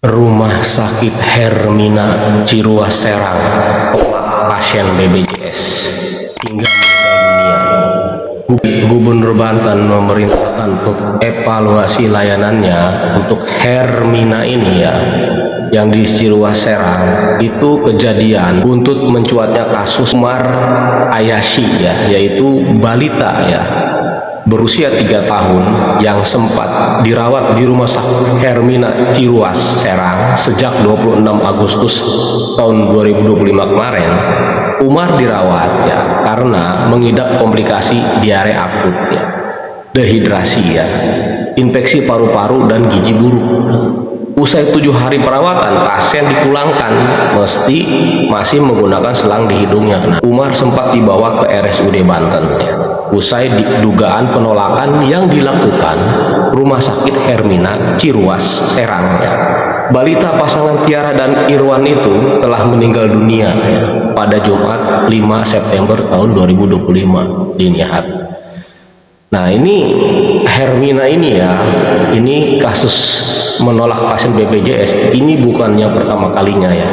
Rumah Sakit Hermina Ciruas Serang pasien BPJS hingga meninggal dunia. Gubernur Banten memerintahkan untuk evaluasi layanannya untuk Hermina ini ya, yang di Ciruas Serang. Itu kejadian untuk mencuatnya kasus Umar Ayashi ya, yaitu balita ya, berusia 3 tahun yang sempat dirawat di Rumah Sakit Hermina Ciruas Serang sejak 26 Agustus tahun 2025 kemarin. Umar dirawat ya karena mengidap komplikasi diare akut ya, dehidrasi ya, infeksi paru-paru dan gizi buruk. Usai 7 hari perawatan, pasien dipulangkan meski masih menggunakan selang di hidungnya. Nah, Umar sempat dibawa ke RSUD Banten ya. Usai dugaan penolakan yang dilakukan Rumah Sakit Hermina Ciruas Serang ya, balita pasangan Tiara dan Irwan itu telah meninggal dunia ya, pada Jumat 5 September tahun 2025 dini hari. Nah, ini Hermina ini ya, ini kasus menolak pasien BPJS ini bukan yang pertama kalinya ya.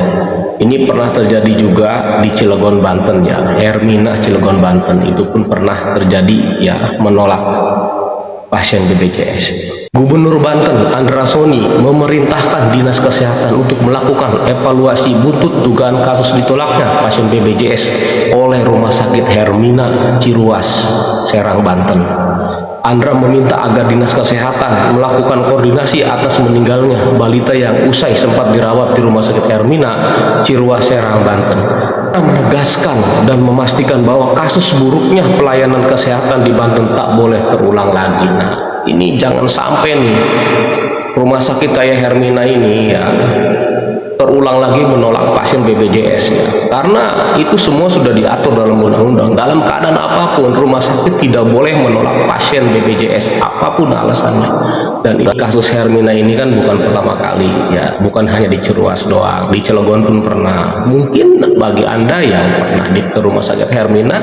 Ini pernah terjadi juga di Cilegon, Banten ya. Hermina Cilegon, Banten itu pun pernah terjadi ya, menolak pasien BPJS. Gubernur Banten Andra Soni memerintahkan Dinas Kesehatan untuk melakukan evaluasi buntut dugaan kasus ditolaknya pasien BPJS oleh Rumah Sakit Hermina Ciruas Serang, Banten. Andra meminta agar Dinas Kesehatan melakukan koordinasi atas meninggalnya balita yang usai sempat dirawat di Rumah Sakit Hermina Ciruas Serang, Banten. Menegaskan dan memastikan bahwa kasus buruknya pelayanan kesehatan di Banten tak boleh terulang lagi. Nah, ini jangan sampai nih rumah sakit kayak Hermina ini ya terulang lagi menolak pasien BPJS ya, karena itu semua sudah diatur dalam undang-undang. Dalam keadaan apapun rumah sakit tidak boleh menolak pasien BPJS apapun alasannya. Dan kasus Hermina ini kan bukan pertama kali ya, bukan hanya di Ciruas doang, di Cilegon pun pernah. Mungkin bagi Anda yang pernah ke Rumah Sakit Hermina,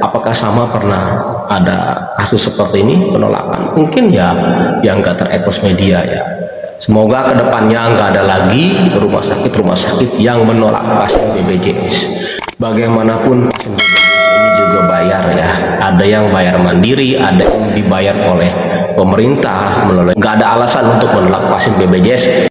apakah sama pernah ada kasus seperti ini penolakan? Mungkin ya yang nggak terekspos media ya. Semoga kedepannya nggak ada lagi rumah sakit yang menolak pasien BPJS. Bagaimanapun pasien BPJS ini juga bayar ya. Ada yang bayar mandiri, ada yang dibayar oleh pemerintah. Nggak ada alasan untuk menolak pasien BPJS.